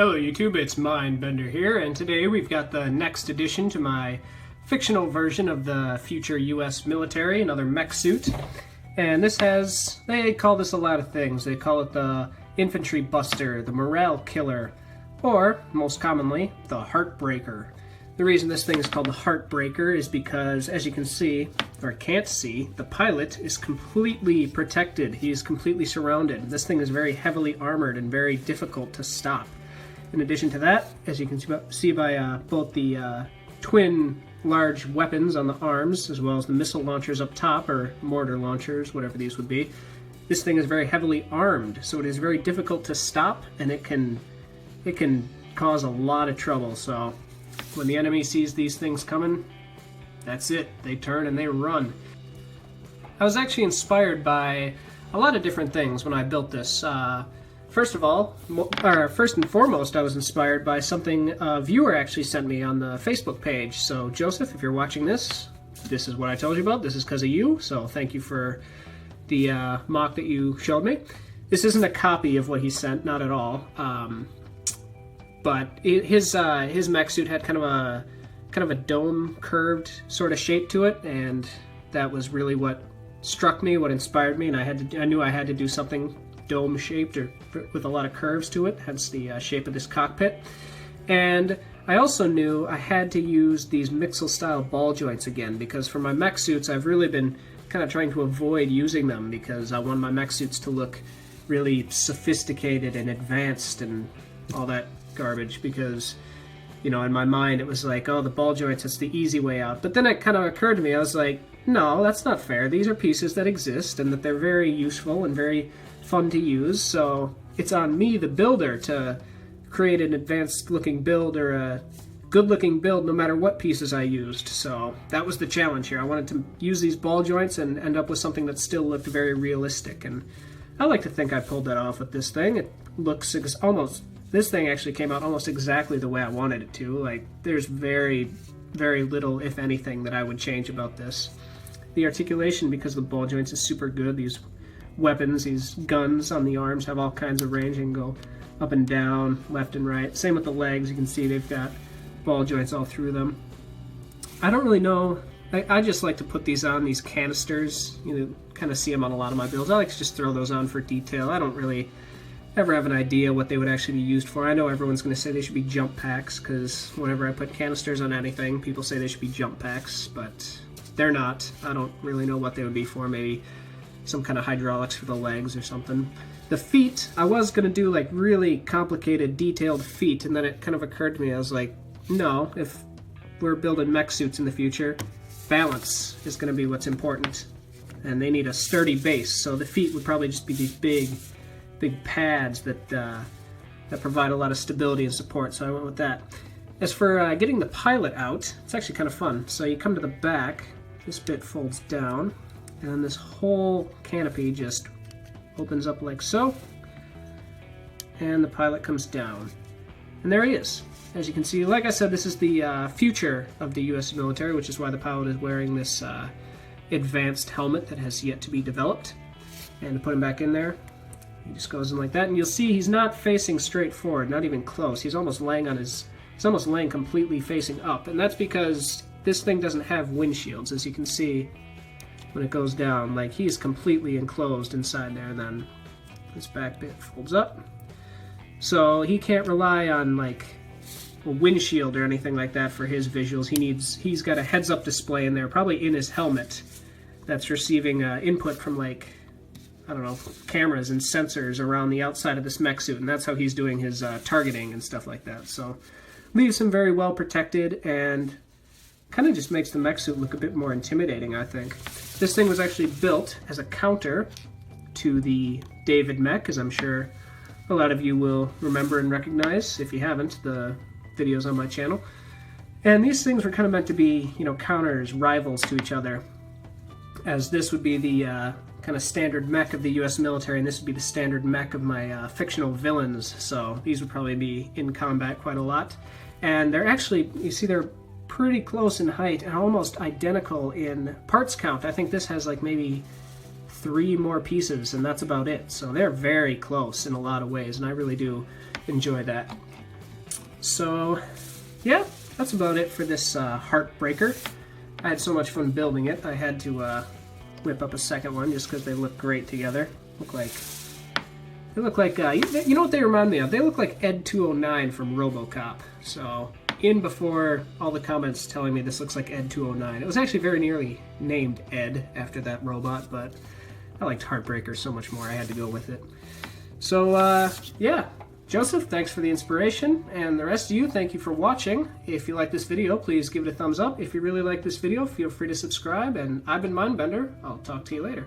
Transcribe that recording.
Hello YouTube, it's Mindbender here, and today we've got the next addition to my fictional version of the future US military, another mech suit. And this has, they call this a lot of things. They call it the Infantry Buster, the Morale Killer, or, most commonly, the Heartbreaker. The reason this thing is called the Heartbreaker is because, as you can see, or can't see, the pilot is completely protected. He is completely surrounded. This thing is very heavily armored and very difficult to stop. In addition to that, as you can see by both the twin large weapons on the arms, as well as the missile launchers up top, or mortar launchers, whatever these would be, this thing is very heavily armed, so it is very difficult to stop, and it can cause a lot of trouble. So when the enemy sees these things coming, that's it. They turn and they run. I was actually inspired by a lot of different things when I built this. First and foremost, I was inspired by something a viewer actually sent me on the Facebook page. So, Joseph, if you're watching this, this is what I told you about. This is because of you, so thank you for the mock that you showed me. This isn't a copy of what he sent, not at all. But his mech suit had kind of a dome curved sort of shape to it, and that was really what struck me, what inspired me, and I knew I had to do something dome shaped or with a lot of curves to it, hence the shape of this cockpit. And I also knew I had to use these Mixel style ball joints again, because for my mech suits I've really been kind of trying to avoid using them, because I want my mech suits to look really sophisticated and advanced and all that garbage, because, you know, in my mind it was like, oh, the ball joints, it's the easy way out. But then it kind of occurred to me, I was like, no, that's not fair. These are pieces that exist and that they're very useful and very fun to use, so it's on me, the builder, to create an advanced looking build or a good looking build no matter what pieces I used. So that was the challenge here. I wanted to use these ball joints and end up with something that still looked very realistic, and I like to think I pulled that off with this thing. It looks almost, this thing actually came out almost exactly the way I wanted it to. Like, there's very, very little, if anything, that I would change about this. The articulation, because the ball joints, is super good. These weapons, these guns on the arms have all kinds of range and go up and down, left and right. Same with the legs. You can see they've got ball joints all through them. I don't really know. I just like to put these on, these canisters. You know, kind of see them on a lot of my builds. I like to just throw those on for detail. I don't really ever have an idea what they would actually be used for. I know everyone's going to say they should be jump packs, because whenever I put canisters on anything, people say they should be jump packs, but they're not. I don't really know what they would be for. Maybe some kind of hydraulics for the legs or something. The feet, I was going to do like really complicated, detailed feet, and then it kind of occurred to me, I was like, no, if we're building mech suits in the future, balance is going to be what's important, and they need a sturdy base, so the feet would probably just be these big pads that provide a lot of stability and support, so I went with that. As for getting the pilot out, it's actually kind of fun. So you come to the back, this bit folds down, and then this whole canopy just opens up like so, and the pilot comes down. And there he is. As you can see, like I said, this is the future of the US military, which is why the pilot is wearing this advanced helmet that has yet to be developed. And to put him back in there, he just goes in like that, and you'll see he's not facing straight forward, not even close. He's almost laying completely facing up, and that's because this thing doesn't have windshields, as you can see. When it goes down, like, he's completely enclosed inside there, and then this back bit folds up. So he can't rely on like a windshield or anything like that for his visuals. He's got a heads-up display in there, probably in his helmet, that's receiving input from, like, I don't know, cameras and sensors around the outside of this mech suit, and that's how he's doing his targeting and stuff like that. So leaves him very well protected, and kind of just makes the mech suit look a bit more intimidating, I think. This thing was actually built as a counter to the David mech, as I'm sure a lot of you will remember and recognize, if you haven't, the videos on my channel. And these things were kind of meant to be, you know, counters, rivals to each other, as this would be the kind of standard mech of the US military, and this would be the standard mech of my fictional villains, so these would probably be in combat quite a lot. And they're actually, you see, they're pretty close in height and almost identical in parts count. I think this has like maybe 3 more pieces, and that's about it. So they're very close in a lot of ways, and I really do enjoy that. So, yeah, that's about it for this Heartbreaker. I had so much fun building it, I had to whip up a second one just because they look great together. They look like, you know what they remind me of? They look like Ed 209 from RoboCop. So, in before all the comments telling me this looks like Ed 209. It was actually very nearly named Ed after that robot, but I liked Heartbreaker so much more, I had to go with it. So, yeah. Joseph, thanks for the inspiration, and the rest of you, thank you for watching. If you like this video, please give it a thumbs up. If you really like this video, feel free to subscribe, and I've been Mindbender. I'll talk to you later.